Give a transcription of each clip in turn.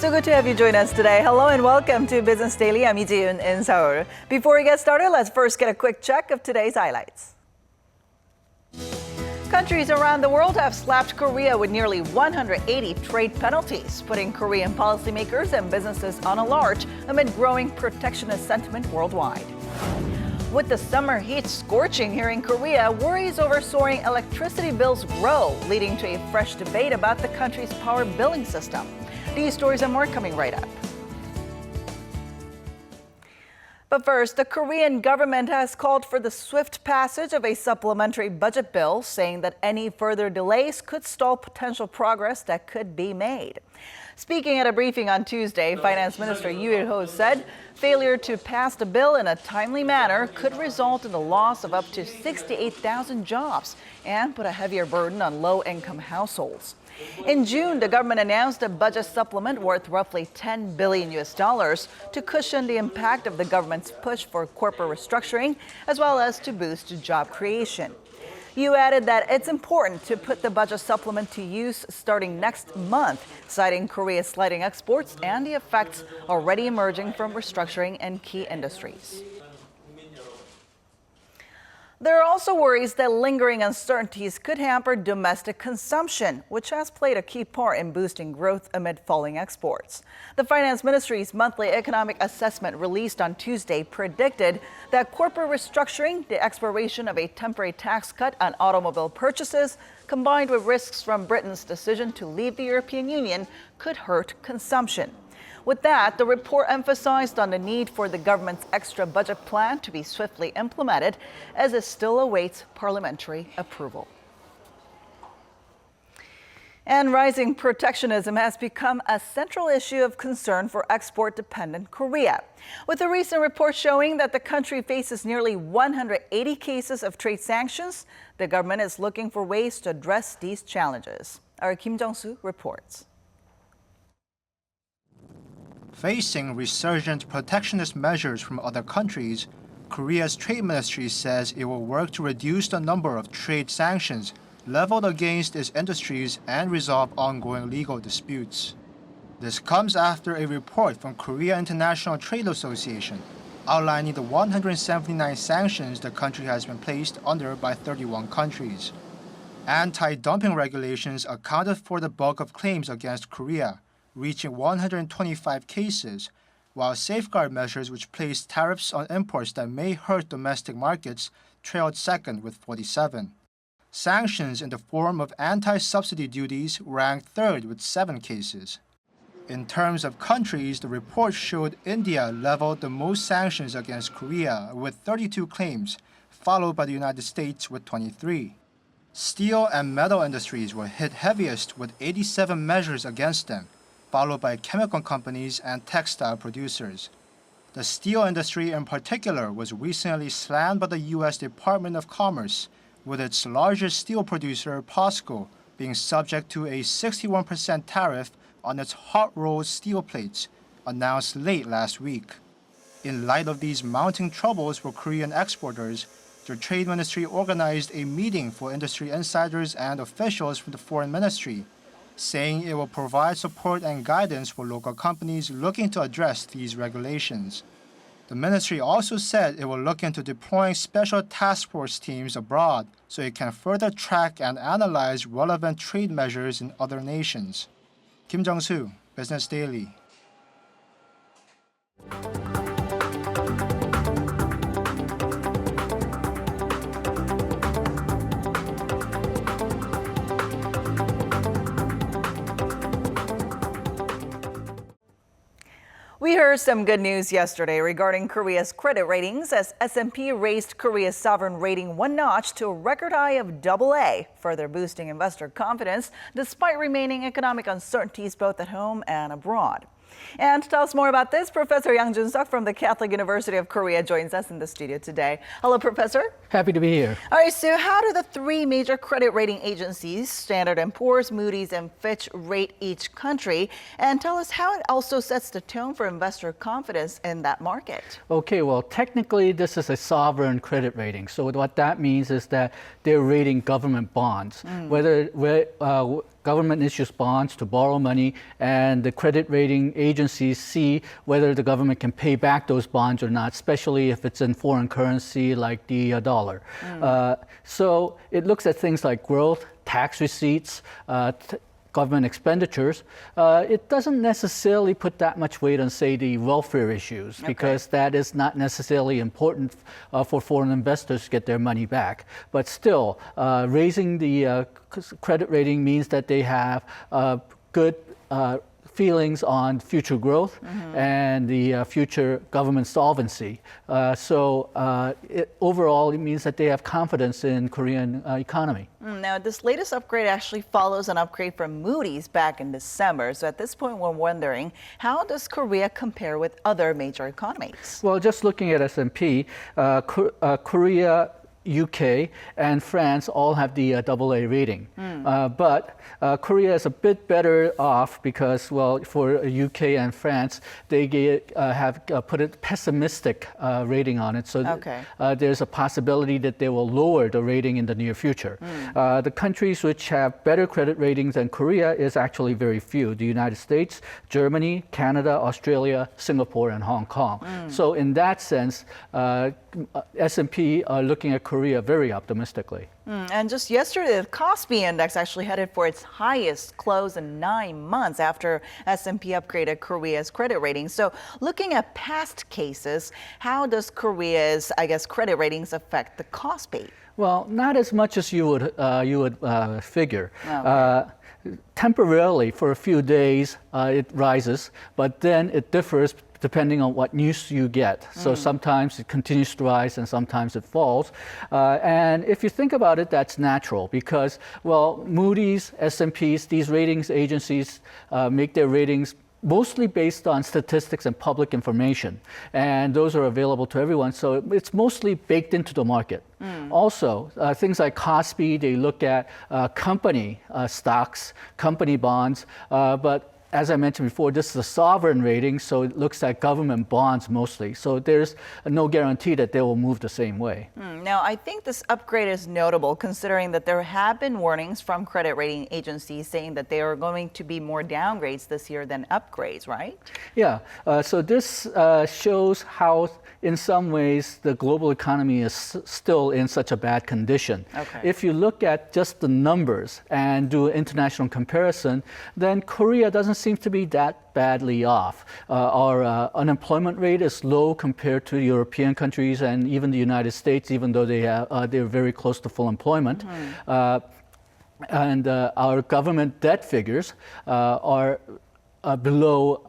So good to have you join us today. Hello and welcome to Business Daily. I'm Lee in Seoul. Before we get started, let's first get a quick check of today's highlights. Countries around the world have slapped Korea with nearly 180 trade penalties, putting Korean policymakers and businesses on alert amid growing protectionist sentiment worldwide. With the summer heat scorching here in Korea, worries over soaring electricity bills grow, leading to a fresh debate about the country's power billing system. These stories and more coming right up. But first, the Korean government has called for the swift passage of a supplementary budget bill, saying that any further delays could stall potential progress that could be made. Speaking at a briefing on Tuesday, Finance Minister Ho said failure to pass the bill in a timely manner could result in the loss of up to 68,000 jobs and put a heavier burden on low-income households. In June, the government announced a budget supplement worth roughly $10 billion to cushion the impact of the government's push for corporate restructuring, as well as to boost job creation. You added that it's important to put the budget supplement to use starting next month, citing Korea's sliding exports and the effects already emerging from restructuring in key industries. There are also worries that lingering uncertainties could hamper domestic consumption, which has played a key part in boosting growth amid falling exports. The Finance Ministry's monthly economic assessment released on Tuesday predicted that corporate restructuring, the expiration of a temporary tax cut on automobile purchases, combined with risks from Britain's decision to leave the European Union, could hurt consumption. With that, the report emphasized on the need for the government's extra budget plan to be swiftly implemented, as it still awaits parliamentary approval. And rising protectionism has become a central issue of concern for export-dependent Korea, with a recent report showing that the country faces nearly 180 cases of trade sanctions. The government is looking for ways to address these challenges. Our Kim Jung-soo reports. Facing resurgent protectionist measures from other countries, Korea's trade ministry says it will work to reduce the number of trade sanctions leveled against its industries and resolve ongoing legal disputes. This comes after a report from Korea International Trade Association outlining the 179 sanctions the country has been placed under by 31 countries. Anti-dumping regulations accounted for the bulk of claims against Korea, reaching 125 cases, while safeguard measures which placed tariffs on imports that may hurt domestic markets trailed second with 47. Sanctions in the form of anti-subsidy duties ranked third with 7 cases. In terms of countries, the report showed India leveled the most sanctions against Korea with 32 claims, followed by the United States with 23. Steel and metal industries were hit heaviest with 87 measures against them, followed by chemical companies and textile producers. The steel industry in particular was recently slammed by the U.S. Department of Commerce, with its largest steel producer, POSCO, being subject to a 61% tariff on its hot-rolled steel plates, announced late last week. In light of these mounting troubles for Korean exporters, the Trade Ministry organized a meeting for industry insiders and officials from the Foreign Ministry, saying it will provide support and guidance for local companies looking to address these regulations. The ministry also said it will look into deploying special task force teams abroad so it can further track and analyze relevant trade measures in other nations. Kim Jung-soo, Business Daily. We heard some good news yesterday regarding Korea's credit ratings as S&P raised Korea's sovereign rating one notch to a record high of AA, further boosting investor confidence despite remaining economic uncertainties both at home and abroad. And to tell us more about this, Professor Yang Jun-seok from the Catholic University of Korea joins us in the studio today. Hello, Professor. Happy to be here. All right, so how do the three major credit rating agencies, Standard & Poor's, Moody's, and Fitch, rate each country? And tell us how it also sets the tone for investor confidence in that market. Okay, well, technically, this is a sovereign credit rating. So what that means is that they're rating government bonds. Government issues bonds to borrow money, and the credit rating agencies see whether the government can pay back those bonds or not, especially if it's in foreign currency like the dollar. So it looks at things like growth, tax receipts, government expenditures. It doesn't necessarily put that much weight on, say, the welfare issues, because that is not necessarily important for foreign investors to get their money back. But still, raising the credit rating means that they have good feelings on future growth and the future government solvency. Overall, it means that they have confidence in Korean economy. Now, this latest upgrade actually follows an upgrade from Moody's back in December. So at this point, we're wondering, how does Korea compare with other major economies? Well, just looking at S&P, Korea, UK, and France all have the AA rating. But Korea is a bit better off because, well, for UK and France, they have put a pessimistic rating on it. So there's a possibility that they will lower the rating in the near future. The countries which have better credit ratings than Korea is actually very few. The United States, Germany, Canada, Australia, Singapore, and Hong Kong. So in that sense, S&P are looking at Korea very optimistically. And just yesterday, the Kospi index actually headed for its highest close in 9 months after S&P upgraded Korea's credit rating. So looking at past cases, how does Korea's, credit ratings affect the Kospi? Well, not as much as you would figure. Temporarily, for a few days, it rises, but then it differs depending on what news you get. So sometimes it continues to rise and sometimes it falls. And if you think about it, that's natural because, well, Moody's, S&P's, these ratings agencies make their ratings mostly based on statistics and public information. And those are available to everyone. So it's mostly baked into the market. Also, things like Kospi, they look at company stocks, company bonds, but as I mentioned before, this is a sovereign rating, so it looks at government bonds mostly. So there's no guarantee that they will move the same way. Now, I think this upgrade is notable considering that there have been warnings from credit rating agencies saying that there are going to be more downgrades this year than upgrades, right? Yeah, so this shows how, in some ways, the global economy is still in such a bad condition. If you look at just the numbers and do an international comparison, then Korea doesn't seem to be that badly off. Our unemployment rate is low compared to European countries and even the United States, even though they're very close to full employment. And our government debt figures are below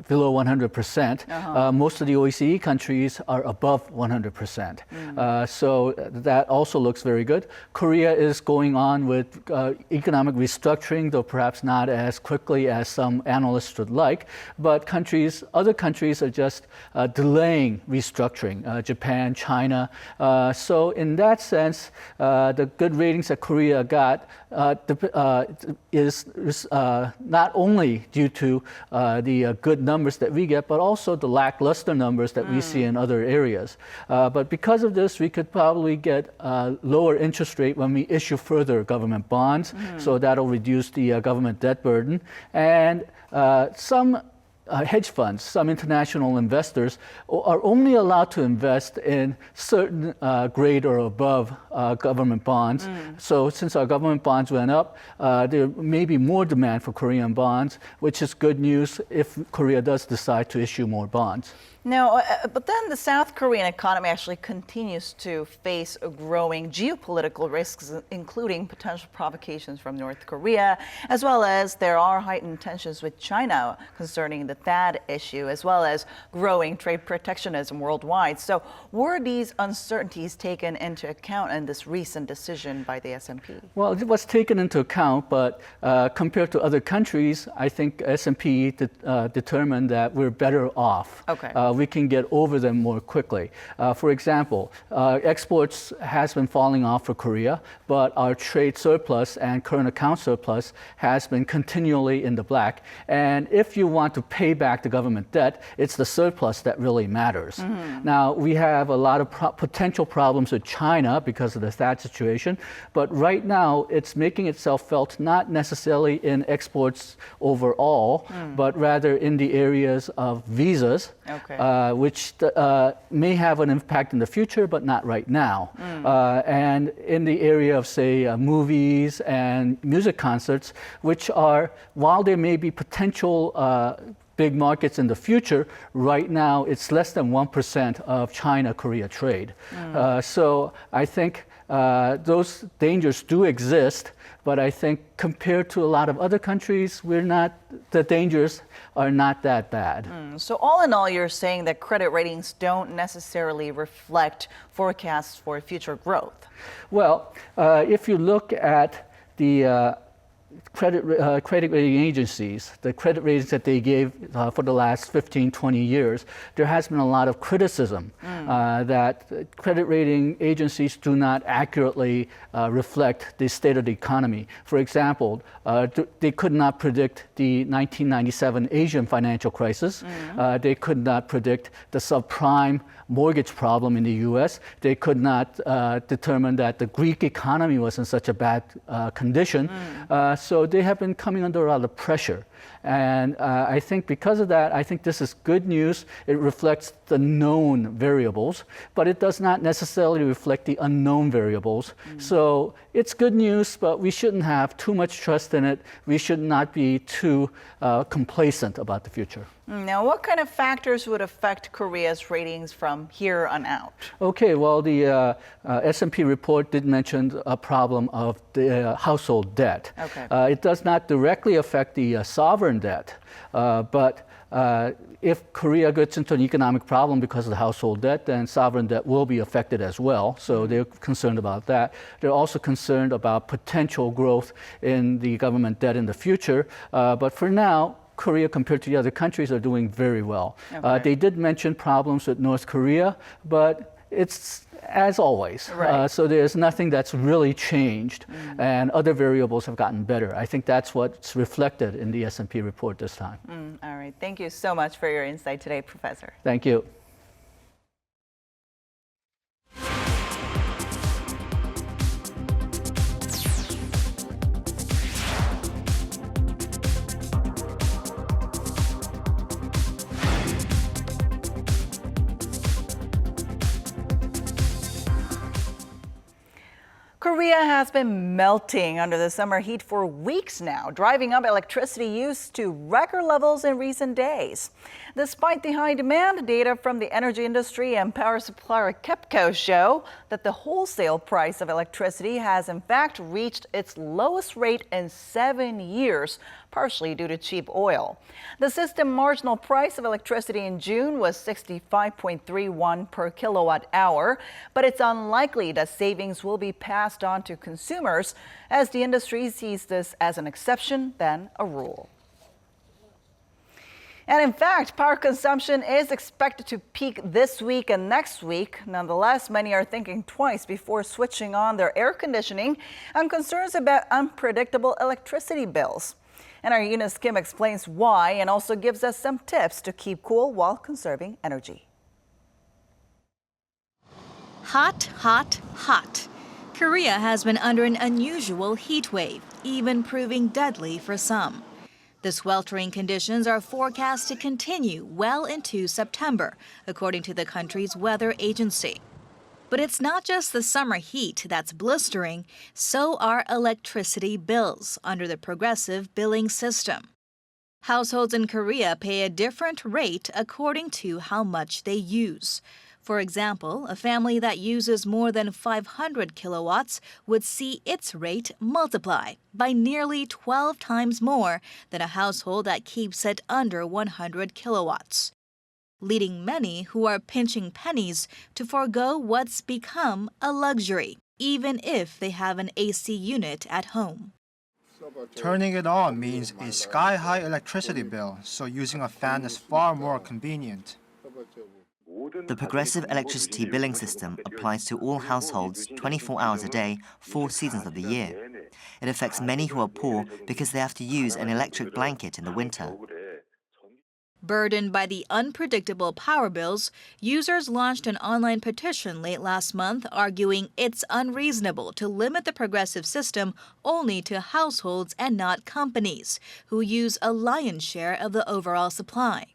100%. Most of the OECD countries are above 100%. So that also looks very good. Korea is going on with economic restructuring, though perhaps not as quickly as some analysts would like. But other countries are just delaying restructuring, Japan, China. So in that sense, the good ratings that Korea got is not only due to the good numbers that we get, but also the lackluster numbers that we see in other areas. But because of this, we could probably get a lower interest rate when we issue further government bonds, so that'll reduce the government debt burden. And some hedge funds, some international investors are only allowed to invest in certain grade or above government bonds. So since our government bonds went up, there may be more demand for Korean bonds, which is good news if Korea does decide to issue more bonds. Now, but then the South Korean economy actually continues to face growing geopolitical risks, including potential provocations from North Korea, as well as there are heightened tensions with China concerning the THAAD issue, as well as growing trade protectionism worldwide. So were these uncertainties taken into account in this recent decision by the S&P? Well, it was taken into account, but compared to other countries, I think S&P determined that we're better off. we can get over them more quickly. For example, exports has been falling off for Korea, but our trade surplus and current account surplus has been continually in the black. And if you want to pay back the government debt, it's the surplus that really matters. Now, we have a lot of potential problems with China because of the THAAD situation, but right now it's making itself felt not necessarily in exports overall, but rather in the areas of visas, which may have an impact in the future, but not right now. And in the area of, say, movies and music concerts, which are, while there may be potential big markets in the future, right now it's less than 1% of China-Korea trade. So I think those dangers do exist, but I think compared to a lot of other countries, the dangers are not that bad. So all in all, you're saying that credit ratings don't necessarily reflect forecasts for future growth. Well, if you look at the credit rating agencies, the credit ratings that they gave for the last 15, 20 years, there has been a lot of criticism that credit rating agencies do not accurately reflect the state of the economy. For example, they could not predict the 1997 Asian financial crisis. They could not predict the subprime mortgage problem in the US. They could not determine that the Greek economy was in such a bad condition. So they have been coming under a lot of pressure. And I think because of that, I think this is good news. It reflects the known variables, but it does not necessarily reflect the unknown variables. So it's good news, but we shouldn't have too much trust in it. We should not be too complacent about the future. Now, what kind of factors would affect Korea's ratings from here on out? Okay, well, the S&P report did mention a problem of the household debt. It does not directly affect the sovereign debt, but if Korea gets into an economic problem because of the household debt, then sovereign debt will be affected as well. So they're concerned about that. They're also concerned about potential growth in the government debt in the future. But for now, Korea, compared to the other countries, are doing very well. They did mention problems with North Korea, but it's as always. So there's nothing that's really changed, and other variables have gotten better. I think that's what's reflected in the S&P report this time. All right. Thank you so much for your insight today, Professor. Thank you. Korea has been melting under the summer heat for weeks now, driving up electricity use to record levels in recent days. Despite the high demand, data from the energy industry and power supplier KEPCO show that the wholesale price of electricity has in fact reached its lowest rate in 7 years, partially due to cheap oil. The system marginal price of electricity in June was 65.31 per kilowatt hour, but it's unlikely that savings will be passed on to consumers, as the industry sees this as an exception than a rule. And in fact, power consumption is expected to peak this week and next week. Nonetheless, many are thinking twice before switching on their air conditioning and concerns about unpredictable electricity bills. And our Eunice Kim explains why and also gives us some tips to keep cool while conserving energy. Hot, hot, hot. Korea has been under an unusual heat wave, even proving deadly for some. The sweltering conditions are forecast to continue well into September, according to the country's weather agency. But it's not just the summer heat that's blistering, so are electricity bills under the progressive billing system. Households in Korea pay a different rate according to how much they use. For example, a family that uses more than 500 kilowatts would see its rate multiply by nearly 12 times more than a household that keeps it under 100 kilowatts, leading many who are pinching pennies to forego what's become a luxury, even if they have an AC unit at home. Turning it on means a sky-high electricity bill, so using a fan is far more convenient. The progressive electricity billing system applies to all households 24 hours a day, 4 seasons of the year. It affects many who are poor because they have to use an electric blanket in the winter. Burdened by the unpredictable power bills, users launched an online petition late last month arguing it's unreasonable to limit the progressive system only to households and not companies, who use a lion's share of the overall supply.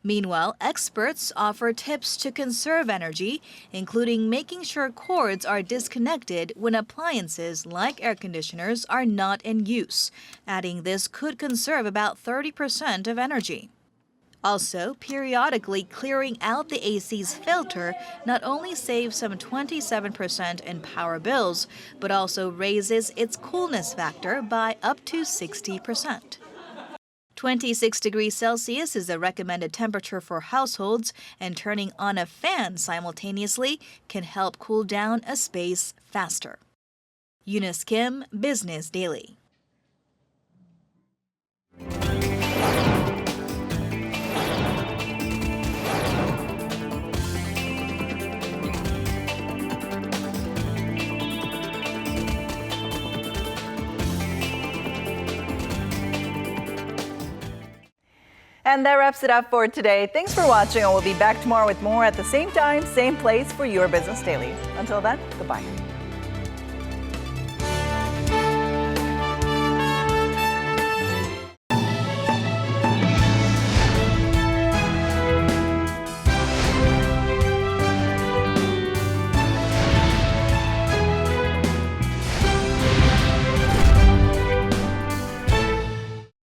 Meanwhile, experts offer tips to conserve energy, including making sure cords are disconnected when appliances like air conditioners are not in use, adding this could conserve about 30% of energy. Also, periodically clearing out the AC's filter not only saves some 27% in power bills, but also raises its coolness factor by up to 60%. 26 degrees Celsius is the recommended temperature for households, and turning on a fan simultaneously can help cool down a space faster. Eunice Kim, Business Daily. And that wraps it up for today. Thanks for watching, and we'll be back tomorrow with more at the same time, same place for your Business Daily. Until then, goodbye.